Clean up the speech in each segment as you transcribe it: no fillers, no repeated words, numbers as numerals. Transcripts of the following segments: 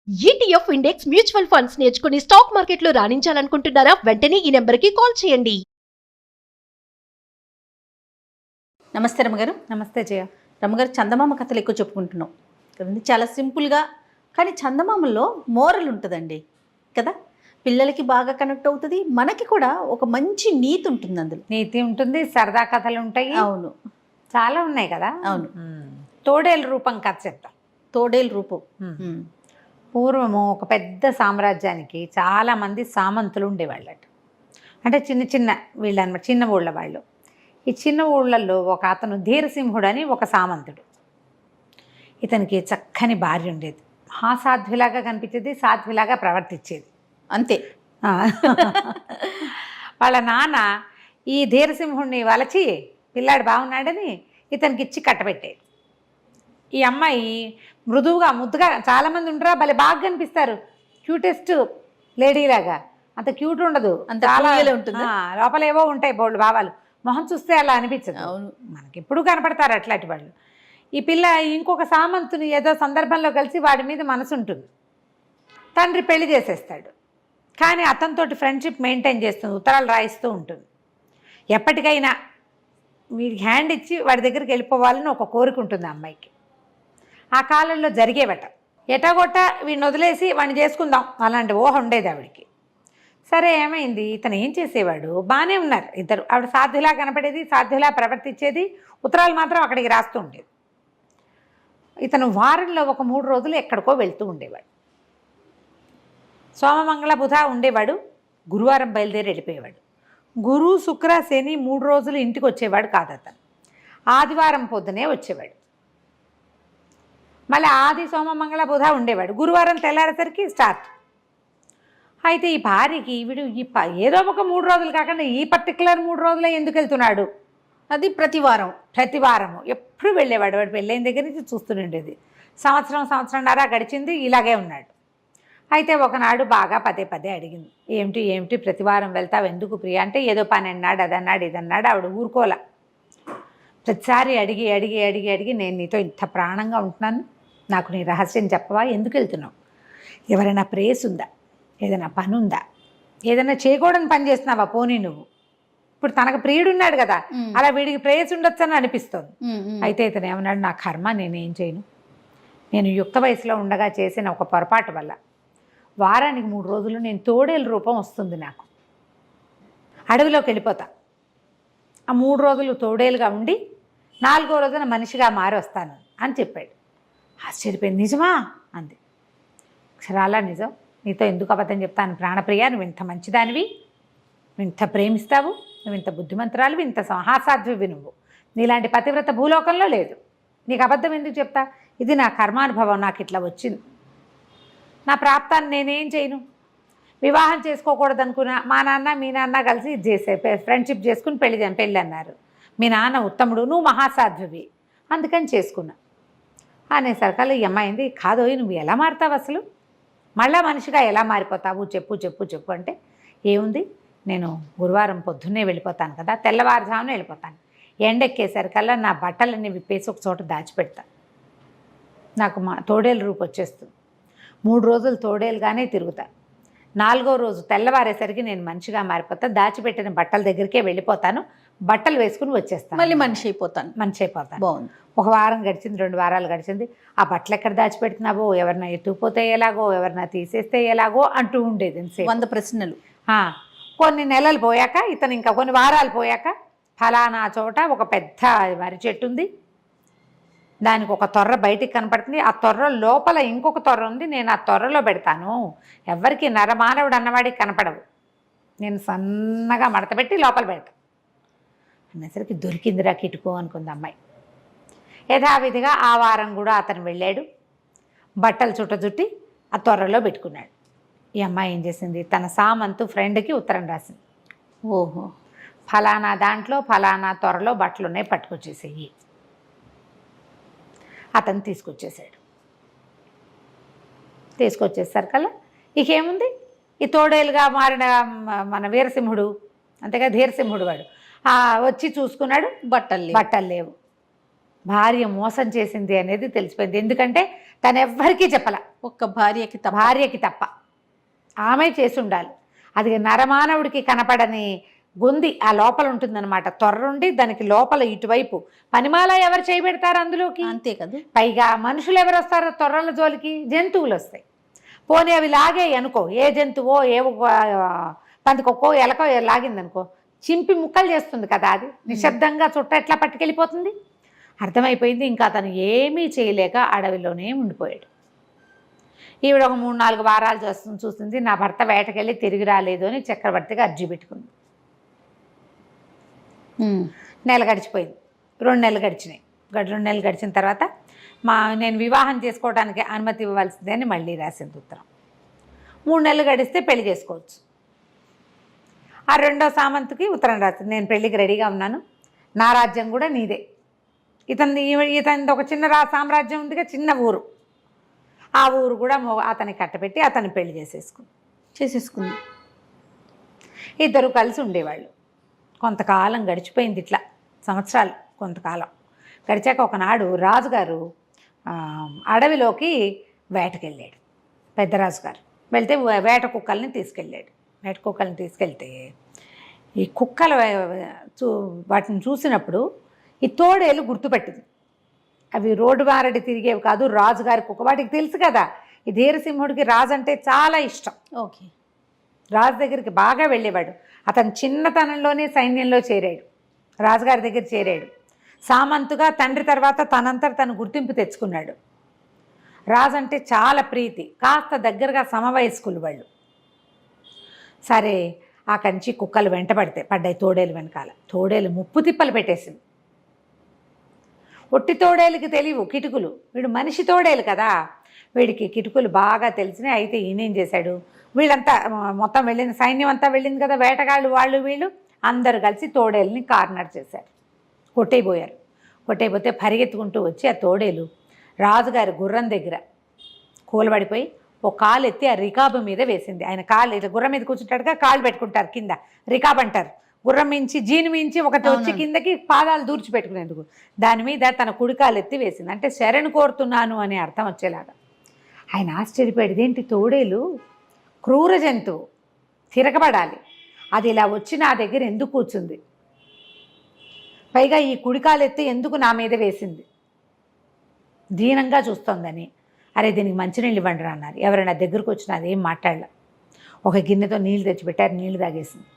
ETF index mutual funds నేర్చుకుని stock మార్కెట్లో రాణించాలనుకుంటున్నారా? వెంటనే ఈ నెంబర్కి కాల్ చేయండి. నమస్తే రమ్మగారు. నమస్తే జయ. రమ్మగారు, చందమామ కథలు ఎక్కువ చెప్పుకుంటున్నాం కదండి. చాలా సింపుల్గా, కానీ చందమామలో మోరల్ ఉంటుందండి కదా. పిల్లలకి బాగా కనెక్ట్ అవుతుంది, మనకి కూడా ఒక మంచి నీతి ఉంటుంది అందులో. నీతి ఉంటుంది, సరదా కథలు ఉంటాయి. అవును, చాలా ఉన్నాయి కదా. అవును. తోడేలు రూపం కథ చెప్తా. తోడేలు రూపం. పూర్వము ఒక పెద్ద సామ్రాజ్యానికి చాలామంది సామంతులు ఉండేవాళ్ళట. అంటే చిన్న చిన్న వీళ్ళు అనమాట, చిన్న ఊళ్ళ వాళ్ళు. ఈ చిన్న ఊళ్ళల్లో ఒక అతను ధీరసింహుడు అని ఒక సామంతుడు. ఇతనికి చక్కని భార్య ఉండేది. మహాసాధ్విలాగా కనిపించేది, సాధ్విలాగా ప్రవర్తించేది. అంతే. వాళ్ళ నాన్న ఈ ధీరసింహుడిని వలచి పిల్లాడు బాగున్నాడని ఇతనికి ఇచ్చి కట్టబెట్టేది. ఈ అమ్మాయి మృదువుగా ముద్దుగా, చాలామంది ఉండరా భలే బాగా కనిపిస్తారు, క్యూటెస్ట్ లేడీలాగా. అంత క్యూట్ ఉండదు, అంత చాలా ఉంటుంది. లోపలేవో ఉంటాయి బోల్డ్ భావాలు. మొహం చూస్తే అలా అనిపించదు. అవును, మనకి ఎప్పుడు కనపడతారు అట్లాంటి వాళ్ళు. ఈ పిల్ల ఇంకొక సామంతుని ఏదో సందర్భంలో కలిసి వాడి మీద మనసు ఉంటుంది. తండ్రి పెళ్లి చేసేస్తాడు, కానీ అతనితోటి ఫ్రెండ్షిప్ మెయింటైన్ చేస్తుంది, ఉత్తరాలు రాయిస్తూ ఉంటుంది. ఎప్పటికైనా వీడికి హ్యాండ్ ఇచ్చి వాడి దగ్గరికి వెళ్ళిపోవాలని ఒక కోరిక ఉంటుంది ఆ అమ్మాయికి. ఆ కాలంలో జరిగేవట. ఎటాగొట్ట వీడిని వదిలేసి వాడిని చేసుకుందాం అలాంటి ఊహ ఉండేది ఆవిడికి. సరే, ఏమైంది, ఇతను ఏం చేసేవాడు, బాగానే ఉన్నారు ఇద్దరు. ఆవిడ సాధ్యులా కనపడేది, సాధ్యులా ప్రవర్తించేది, ఉత్తరాలు మాత్రం అక్కడికి రాస్తూ ఉండేది. ఇతను వారంలో ఒక 3 రోజులు ఎక్కడికో వెళ్తూ ఉండేవాడు. సోమమంగళ బుధ ఉండేవాడు, గురువారం బయలుదేరి వెళ్ళిపోయేవాడు. గురు శుక్ర శని 3 రోజులు ఇంటికి వచ్చేవాడు కాదు అతను. ఆదివారం పొద్దునే వచ్చేవాడు. మళ్ళీ ఆది సోమమంగళ బుధ ఉండేవాడు, గురువారం తెల్లారేసరికి స్టార్ట్. అయితే ఈ భార్యకి వీడు ఏదో ఒక 3 రోజులు కాకుండా ఈ పర్టికులర్ 3 రోజులే ఎందుకు వెళ్తున్నాడు, అది ప్రతి వారము ఎప్పుడు వెళ్ళేవాడు. వాడు పెళ్ళైన దగ్గర నుంచి చూస్తుండేది. సంవత్సరంన్నర గడిచింది, ఇలాగే ఉన్నాడు. అయితే ఒకనాడు బాగా పదే పదే అడిగింది, ఏమిటి ప్రతి వారం వెళ్తావు ఎందుకు ప్రియ అంటే, ఏదో పని అన్నాడు, అదన్నాడు, ఇదన్నాడు. ఆవిడ ఊరుకోలే. ప్రతిసారి అడిగి నేను నీతో ఇంత ప్రాణంగా ఉంటున్నాను, నాకు నీ రహస్యం చెప్పవా, ఎందుకు వెళ్తున్నావు, ఎవరైనా ప్రేయస్ ఉందా, ఏదైనా పని ఉందా, ఏదైనా చేయకూడని పని చేస్తున్నావా పోనీ నువ్వు. ఇప్పుడు తనకు ప్రియుడున్నాడు కదా, అలా వీడికి ప్రేయస్ ఉండొచ్చు అని అనిపిస్తుంది. అయితే ఇతను ఏమన్నాడు, నా కర్మ, నేనేం చేయను, నేను యుక్త వయసులో ఉండగా చేసిన ఒక పొరపాటు వల్ల వారానికి 3 రోజులు నేను తోడేలు రూపం వస్తుంది నాకు, అడవిలోకి వెళ్ళిపోతా. ఆ 3 రోజులు తోడేలుగా ఉండి 4వ రోజున మనిషిగా మారి వస్తాను అని చెప్పాడు. ఆశ్చర్యపోయింది. నిజమా అంది. అక్షరాలా నిజం, నీతో ఎందుకు అబద్ధం చెప్తాను ప్రాణప్రియ, నువ్వు ఇంత మంచిదానివి, నువ్వు ఇంత ప్రేమిస్తావు, నువ్వు ఇంత బుద్ధిమంతురాలు, ఇంత మహాసాధ్వివి, నువ్వు నీలాంటి పతివ్రత భూలోకంలో లేదు, నీకు అబద్ధం ఎందుకు చెప్తా, ఇది నా కర్మానుభవం, నాకు ఇట్లా వచ్చింది, నా ప్రాప్తాన్ని నేనేం చేయను. వివాహం చేసుకోకూడదు అనుకున్నా, మా నాన్న మీ నాన్న కలిసి ఇది చేసే ఫ్రెండ్షిప్ చేసుకుని పెళ్ళి అన్నారు. మీ నాన్న ఉత్తముడు, నువ్వు మహాసాధ్వివి, అందుకని చేసుకున్నా అనేసరికల్లా ఈ అమ్మాయింది, కాదోయ్ నువ్వు ఎలా మారుతావు అసలు, మళ్ళా మనిషిగా ఎలా మారిపోతావు, చెప్పు అంటే, ఏముంది, నేను గురువారం పొద్దున్నే వెళ్ళిపోతాను కదా, తెల్లవారుజామున వెళ్ళిపోతాను, ఎండెక్కేసరికల్లా నా బట్టలన్నీ విప్పేసి ఒక చోట దాచిపెడతా, నాకు మా తోడేలు రూపు వచ్చేస్తుంది, 3 రోజులు తోడేలుగానే తిరుగుతా, 4వ రోజు తెల్లవారేసరికి నేను మనిషిగా మారిపోతా, దాచిపెట్టిన బట్టల దగ్గరికే వెళ్ళిపోతాను, బట్టలు వేసుకుని వచ్చేస్తాను, మళ్ళీ మనిషి అయిపోతాను. బాగుంది. 1 వారం గడిచింది, 2 వారాలు గడిచింది. ఆ బట్టలు ఎక్కడ దాచిపెడుతున్నావో, ఎవరినా ఎత్తుకుపోతే ఎలాగో, ఎవరినా తీసేస్తే ఎలాగో అంటూ ఉండేది. 100 ప్రశ్నలు. కొన్ని నెలలు పోయాక, ఇతను ఇంకా కొన్ని వారాలు పోయాక, ఫలానా చోట ఒక పెద్ద మర్రి చెట్టు ఉంది, దానికి ఒక తొర్ర బయటికి కనపడుతుంది, ఆ తొర్ర లోపల ఇంకొక తొర్ర ఉంది, నేను ఆ తొర్రలో పెడతాను, ఎవరికి నరమానవుడు అన్నవాడికి కనపడవు, నేను సన్నగా మడతపెట్టి లోపల పెడతాను అనేసరికి దొరికిందిరా కిటుకో అనుకుంది అమ్మాయి. యథావిధిగా ఆ వారం కూడా అతను వెళ్ళాడు, బట్టలు చుట్టి ఆ తొర్రలో పెట్టుకున్నాడు. ఈ అమ్మాయి ఏం చేసింది, తన సామంతు ఫ్రెండ్కి ఉత్తరం రాసింది, ఓహో ఫలానా దాంట్లో ఫలానా తొర్రలో బట్టలు ఉన్నాయి, పట్టుకొచ్చేసేయి. అతను తీసుకొచ్చేసరికల్లా ఇకేముంది, ఈ తోడేలుగా మారిన మన వీరసింహుడు, అంతేగా ధీరసింహుడు వాడు వచ్చి చూసుకున్నాడు, బట్టలు లేవు. భార్య మోసం చేసింది అనేది తెలిసిపోయింది. ఎందుకంటే తను ఎవ్వరికీ చెప్పల, ఒక్క భార్యకి తప్ప ఆమె చేసి ఉండాలి. అది నరమానవుడికి కనపడని గొంది ఆ లోపల ఉంటుందన్నమాట. తొర్రుండి దానికి లోపల ఇటువైపు పనిమాల ఎవరు చేయబెడతారు అందులోకి? అంతే కదా. పైగా మనుషులు ఎవరు వస్తారు తొర్రల జోలికి? జంతువులు వస్తాయి. పోనీ అవి లాగే అనుకో, ఏ జంతువో ఏ పందికొక్కో ఎలకో లాగిందనుకో, చింపి ముక్కలు చేస్తుంది కదా. అది నిశ్శబ్దంగా చుట్ట ఎట్లా పట్టుకెళ్ళిపోతుంది? అర్థమైపోయింది. ఇంకా అతను ఏమీ చేయలేక అడవిలోనే ఉండిపోయాడు. ఈవిడ ఒక 3-4 వారాలు చూస్తుంది. నా భర్త వేటకెళ్ళి తిరిగి రాలేదు అని చక్రవర్తికి అర్జీ పెట్టుకుంది. నెల గడిచిపోయింది, 2 నెలలు గడిచినాయి. 2 నెలలు గడిచిన తర్వాత నేను వివాహం చేసుకోవడానికి అనుమతి ఇవ్వవలసిందే అని మళ్ళీ రాసింది ఉత్తరం. 3 నెలలు గడిస్తే పెళ్లి చేసుకోవచ్చు. ఆ 2వ సామంతుకి ఉత్తరం రాసింది, నేను పెళ్ళికి రెడీగా ఉన్నాను, నా రాజ్యం కూడా నీదే. ఇతనిది ఒక చిన్న సామ్రాజ్యం ఉందిగా, చిన్న ఊరు. ఆ ఊరు కూడా అతనికి కట్టబెట్టి అతన్ని పెళ్లి చేసేసుకుంది. ఇద్దరు కలిసి ఉండేవాళ్ళు. కొంతకాలం గడిచిపోయింది, ఇట్లా సంవత్సరాలు కొంతకాలం గడిచాక ఒకనాడు రాజుగారు అడవిలోకి వేటకెళ్ళాడు. పెద్ద రాజుగారు వెళ్తే వేట కుక్కల్ని తీసుకెళ్తే ఈ కుక్కలు వాటిని చూసినప్పుడు ఈ తోడేలు గుర్తుపెట్టింది. అవి రోడ్డు మారడి తిరిగేవి కాదు, రాజుగారి కుక్క. వాటికి తెలుసు కదా, ఈ ధీరసింహుడికి రాజు అంటే చాలా ఇష్టం. ఓకే. రాజు దగ్గరికి బాగా వెళ్ళేవాడు. అతను చిన్నతనంలోనే సైన్యంలో చేరాడు, రాజుగారి దగ్గర చేరాడు. సామంతుగా తండ్రి తర్వాత తనంతట తను గుర్తింపు తెచ్చుకున్నాడు. రాజు అంటే చాలా ప్రీతి, కాస్త దగ్గరగా సమవయస్కులు వాళ్ళు. సరే ఆ కంచి కుక్కలు పడ్డాయి తోడేలు వెనకాల. తోడేలు ముప్పు తిప్పలు పెట్టేసింది. ఒట్టి తోడేలుకి తెలియవు కిటుకులు, వీడు మనిషి తోడేలు కదా, వీడికి కిటుకులు బాగా తెలిసినాయి. అయితే ఈయనేం చేశాడు, వీళ్ళంతా మొత్తం వెళ్ళింది, సైన్యం అంతా వెళ్ళింది కదా, వేటగాళ్ళు వాళ్ళు వీళ్ళు అందరూ కలిసి తోడేలుని కార్నర్ చేశారు, కొట్టేయబోతే పరిగెత్తుకుంటూ వచ్చి ఆ తోడేలు రాజుగారి గుర్రం దగ్గర కూలబడిపోయి ఒక కాలు ఎత్తి ఆ రికాబు మీద వేసింది. ఆయన కాలు ఇట్లా గుర్రం మీద కూర్చుంటాడుగా, కాళ్ళు పెట్టుకుంటారు కింద, రికాబ్ అంటారు. గుర్రం మించి జీను మించి ఒకటి వచ్చి కిందకి పాదాలు దూర్చి పెట్టుకునేందుకు దాని మీద తన కుడికాలు ఎత్తి వేసింది. అంటే శరణు కోరుతున్నాను అనే అర్థం వచ్చేలాగా. ఆయన ఆశ్చర్యపోయాడు, ఇదేంటి తోడేలు క్రూర జంతువు, తిరగబడాలి, అది ఇలా వచ్చి నా దగ్గర ఎందుకు కూర్చుంది, పైగా ఈ కుడికాలు ఎత్తి ఎందుకు నా మీద వేసింది, దీనంగా చూస్తోందని. అరే దీనికి మంచినీళ్ళు ఇవ్వండి రా అన్నారు. ఎవరైనా దగ్గరకు వచ్చినా అదేం మాట్లాడలే. ఒక గిన్నెతో నీళ్ళు తెచ్చిపెట్టారు, నీళ్లు తాగేసింది.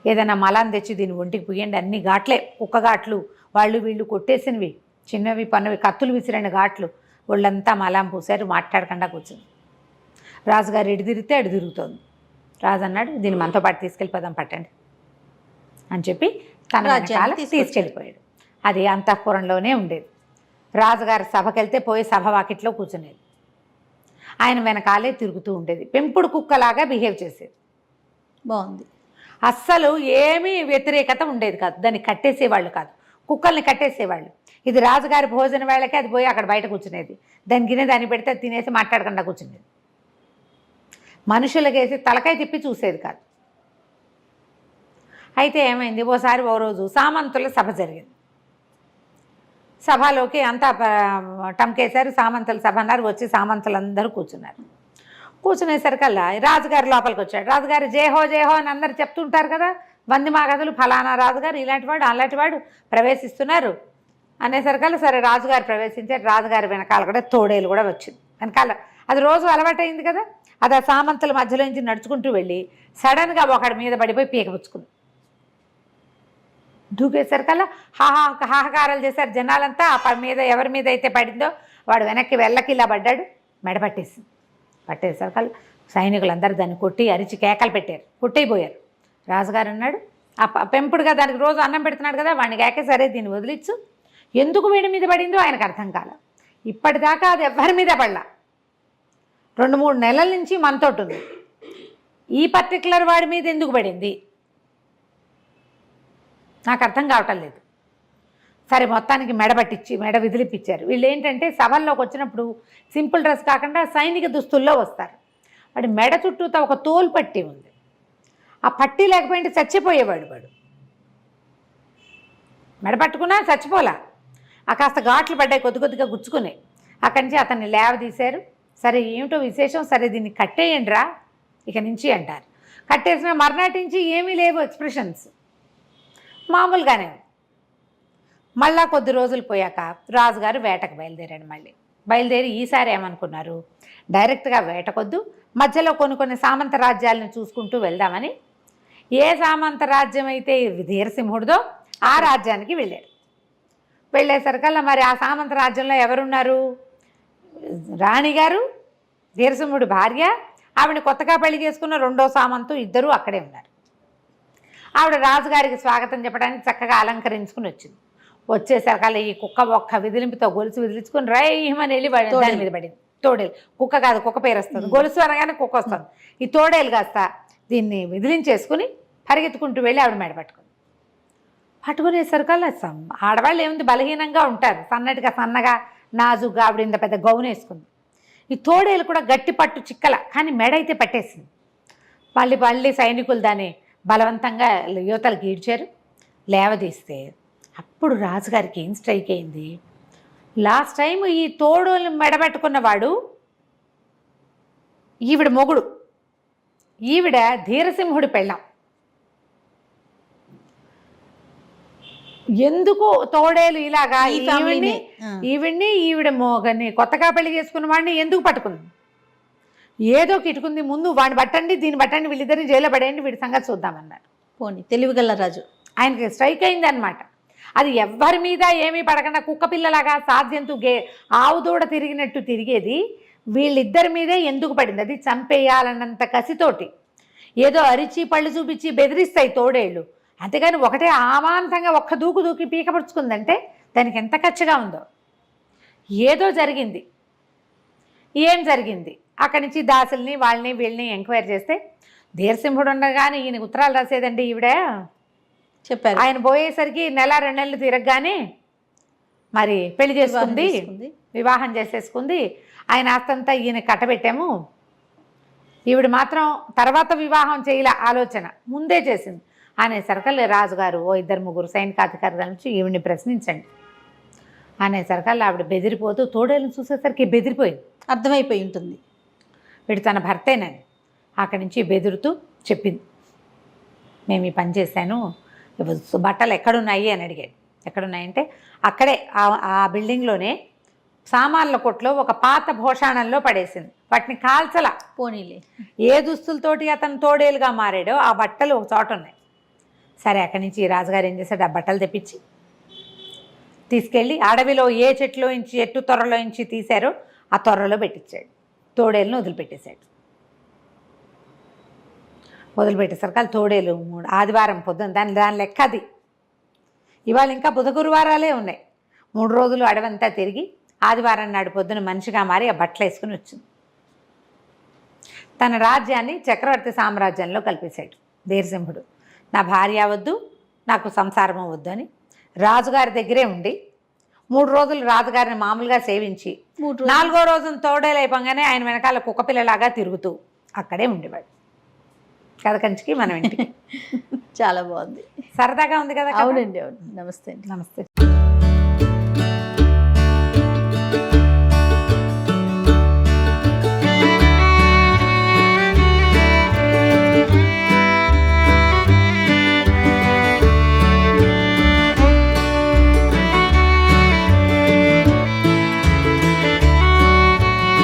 ఏదైనా మలాన్ని తెచ్చి దీని ఒంటికి పుయ్యండి, అన్ని ఘాట్లే, కుక్క ఘాట్లు, వాళ్ళు వీళ్ళు కొట్టేసినవి, చిన్నవి పన్నవి, కత్తులు విసిరిన ఘాట్లు, వాళ్ళంతా మలాం పూసారు, మాట్లాడకుండా కూర్చుంది. రాజుగారు ఎడు తిరిగితే అడు తిరుగుతోంది. రాజు అన్నాడు, దీన్ని మనతో పాటు తీసుకెళ్ళిపోదాం పట్టండి అని చెప్పి తన రాజ్యాన్ని తీసుకెళ్ళిపోయాడు. అది అంతఃపురంలోనే ఉండేది. రాజుగారి సభకి వెళ్తే పోయి సభ వాకిట్లో కూర్చునేది. ఆయన వెనకాలే తిరుగుతూ ఉండేది, పెంపుడు కుక్కలాగా బిహేవ్ చేసేది. బాగుంది. అస్సలు ఏమీ వ్యతిరేకత ఉండేది కాదు, దాన్ని కట్టేసేవాళ్ళు కాదు, కుక్కల్ని కట్టేసేవాళ్ళు. ఇది రాజుగారి భోజన వేళకి అది పోయి అక్కడ బయట కూర్చునేది, దాని గిన్నె దాన్ని పెడితే తినేసి మాట్లాడకుండా కూర్చునేది. మనుషులకేసి తలకాయ తిప్పి చూసేది కాదు. అయితే ఏమైంది, ఓ రోజు సామంతుల సభ జరిగింది. సభలోకి అంతా టంకేశారు, సామంతుల సభ అన్నారు. వచ్చి సామంతులందరూ కూర్చున్నారు. కూర్చునేసరికల్లా రాజుగారి లోపలికి వచ్చాడు. రాజుగారు జయహో జయహో అని అందరు చెప్తుంటారు కదా, వంది మాగదులు, ఫలానా రాజుగారు ఇలాంటివాడు అలాంటివాడు ప్రవేశిస్తున్నారు అనేసరికల్లా సరే రాజుగారు ప్రవేశించారు. రాజుగారి వెనకాల కూడా తోడేలు కూడా వచ్చింది వెనకాల. అది రోజు అలవాటైంది కదా, అది ఆ సామంతుల మధ్యలో నుంచి నడుచుకుంటూ వెళ్ళి సడన్గా ఒకడి మీద పడిపోయి పీకపుచ్చుకుంది. దూకేసరికల్లా హాహాకారాలు చేశారు జనాలంతా. ఆ మీద ఎవరి మీద అయితే పడిందో వాడు వెనక్కి వెళ్ళకి ఇలా పడ్డాడు, మెడ పట్టేసింది. పట్టేసరికల్లా సైనికులందరూ దాన్ని కొట్టి అరిచి కేకలు పెట్టారు, కొట్టయిపోయారు. రాజుగారు అన్నాడు, ఆ పెంపుడుగా దానికి రోజు అన్నం పెడుతున్నాడు కదా, వాడిని కేకే సరే దీన్ని వదిలిచ్చు, ఎందుకు వీడి మీద పడిందో ఆయనకు అర్థం కాల. ఇప్పటిదాకా అది ఎవరి మీద పడలా, 2-3 నెలల నుంచి మనతోటి ఉంది, ఈ పర్టికులర్ వాడి మీద ఎందుకు పడింది నాకు అర్థం కావటం లేదు. సరే మొత్తానికి మెడ విదిలిపించారు. వీళ్ళు ఏంటంటే సభల్లోకి వచ్చినప్పుడు సింపుల్ డ్రెస్ కాకుండా సైనిక దుస్తుల్లో వస్తారు. వాడి మెడ చుట్టూతో ఒక తోలు పట్టి ఉంది, ఆ పట్టి లేకపోయింటే చచ్చిపోయేవాడు. వాడు మెడ పట్టుకున్నా చచ్చిపోలా, ఆ కాస్త ఘాట్లు పడ్డాయి, కొద్ది కొద్దిగా గుచ్చుకున్నాయి. అక్కడి నుంచి అతన్ని లేవదీశారు. సరే ఏమిటో విశేషం, సరే దీన్ని కట్టేయండి రా ఇక నుంచి అంటారు. కట్టేసిన మర్నాటి నుంచి ఏమీ లేవు ఎక్స్ప్రెషన్స్, మామూలుగానే. మళ్ళా కొద్ది రోజులు పోయాక రాజుగారు వేటకు బయలుదేరాడు. బయలుదేరి ఈసారి ఏమనుకున్నారు, డైరెక్ట్గా వేటకొద్దు, మధ్యలో కొన్ని సామంత రాజ్యాలను చూసుకుంటూ వెళ్దామని, ఏ సామంత రాజ్యం అయితే ధీరసింహుడిదో ఆ రాజ్యానికి వెళ్ళారు. వెళ్ళేసరికల్లా మరి ఆ సామంత రాజ్యంలో ఎవరున్నారు, రాణిగారు, ధీరసింహుడి భార్య, ఆవిడ కొత్తగా పెళ్లి చేసుకున్న రెండో సామంతు, ఇద్దరూ అక్కడే ఉన్నారు. ఆవిడ రాజుగారికి స్వాగతం చెప్పడానికి చక్కగా అలంకరించుకుని వచ్చింది. వచ్చేసరికల్లా ఈ కుక్క ఒక్క విదిలింపుతో గొలుసు విదిలించుకుని రైమని వెళ్ళి దాని మీద పడింది. తోడేలు, కుక్క కాదు, కుక్క పేరు వస్తుంది, గొలుసు అనగానే కుక్క వస్తుంది. ఈ తోడేలు కాస్త దీన్ని విదిలించేసుకుని పరిగెత్తుకుంటూ వెళ్ళి ఆవిడ మెడ పట్టుకునేసరికల్లా ఆడవాళ్ళు ఏముంది, బలహీనంగా ఉంటారు, సన్నగా నాజుగా. ఆవిడ ఇంత పెద్ద గౌను వేసుకుంది. ఈ తోడేలు కూడా గట్టి పట్టు చిక్కల, కానీ మెడ అయితే పట్టేసింది. మళ్ళీ సైనికులు దాన్ని బలవంతంగా యువతలకు ఈడ్చారు. లేవదీస్తే అప్పుడు రాజుగారికి ఏం స్ట్రైక్ అయింది, లాస్ట్ టైం ఈ తోడేలు మెడబెట్టుకున్నవాడు ఈవిడ మొగుడు, ఈవిడ ధీరసింహుడి పెళ్ళాం. ఎందుకు తోడేలు ఇలాగా ఈవిడ్ని ఈవిడ మోగని కొత్తగా పెళ్లి చేసుకున్న వాడిని ఎందుకు పట్టుకుంది, ఏదో కిటుకుంది, ముందు వాడిని పట్టండి, దీన్ని పట్టండి, వీళ్ళిద్దరిని జైల్లో పడేయండి, వీడి సంగతి చూద్దామన్నారు. పోనీ తెలివిగల రాజు, ఆయనకి స్ట్రైక్ అయింది అనమాట. అది ఎవ్వరి మీద ఏమీ పడకుండా కుక్క పిల్లలాగా సాధ్యంతో ఆవు దూడ తిరిగినట్టు తిరిగేది వీళ్ళిద్దరి మీదే ఎందుకు పడింది, అది చంపేయాలన్నంత కసితోటి. ఏదో అరిచి పళ్ళు చూపించి బెదిరిస్తాయి తోడేళ్ళు, అంతేగాని ఒకటే ఆమాంతంగా ఒక్క దూకి పీకపరుచుకుందంటే దానికి ఎంత ఖర్చుగా ఉందో. ఏదో జరిగింది. ఏం జరిగింది, అక్కడి నుంచి దాసుల్ని వాళ్ళని వీళ్ళని ఎంక్వైరీ చేస్తే ధీరసింహుడు ఉండగానే ఈయన ఉత్తరాలు రాసేదండి ఈవిడ చెప్పారు. ఆయన పోయేసరికి 1-2 నెలలు తిరగగానే మరి పెళ్లి చేసుకుంది, వివాహం చేసేసుకుంది. ఆయన ఆస్తంతా ఈయన కట్టబెట్టాము, ఈవిడ మాత్రం తర్వాత వివాహం చేయలే, ఆలోచన ముందే చేసింది అనేసరికల్లా రాజుగారు 2-3 సైనికాధికారుల నుంచి ఈవిడిని ప్రశ్నించండి అనేసరికల్లా ఆవిడ బెదిరిపోతూ తోడేళ్ళని చూసేసరికి బెదిరిపోయింది, అర్థమైపోయి ఉంటుంది వీడు తన భర్తేనని. అక్కడి నుంచి బెదురుతూ చెప్పింది, మేము ఈ పని చేశాను, బట్టలు ఎక్కడున్నాయి అని అడిగాడు. ఎక్కడున్నాయంటే అక్కడే ఆ బిల్డింగ్లోనే సామాన్ల కొట్లో ఒక పాత భోషాణంలో పడేసింది. వాటిని కాల్చలా. పోనీలే, ఏ దుస్తులతోటి అతను తోడేలుగా మారాడో ఆ బట్టలు ఒక చోట ఉన్నాయి. సరే అక్కడి నుంచి రాజుగారు ఏం చేశాడు, ఆ బట్టలు తెప్పించి తీసుకెళ్ళి అడవిలో ఏ చెట్టు తొర్రలో నుంచి తీశారో ఆ తొర్రలో పెట్టించాడు. తోడేలును వదిలిపెట్టేశాడు. వదిలిపెట్టేసరికి అది తోడేలు ఆదివారం పొద్దున్న దాని లెక్క అది. ఇవాళ ఇంకా బుధ గురువారాలే ఉన్నాయి. 3 రోజులు అడవంతా తిరిగి ఆదివారం నాడు పొద్దున మనిషిగా మారి ఆ బట్టలు వేసుకుని వచ్చింది. తన రాజ్యాన్ని చక్రవర్తి సామ్రాజ్యంలో కల్పేశాడు ధీరసింహుడు. నా భార్య వద్దు, నాకు సంసారం వద్దు అని రాజుగారి దగ్గరే ఉండి 3 రోజులు రాజుగారిని మామూలుగా సేవించి 4వ రోజున తోడేలు అయిపోగానే ఆయన వెనకాల కుక్కపిల్లలాగా తిరుగుతూ అక్కడే ఉండేవాడు. కథ కంచికి మనం ఇంటికి. చాలా బాగుంది, సరదాగా ఉంది కదా. అవునండి, అవును. నమస్తే. నమస్తే.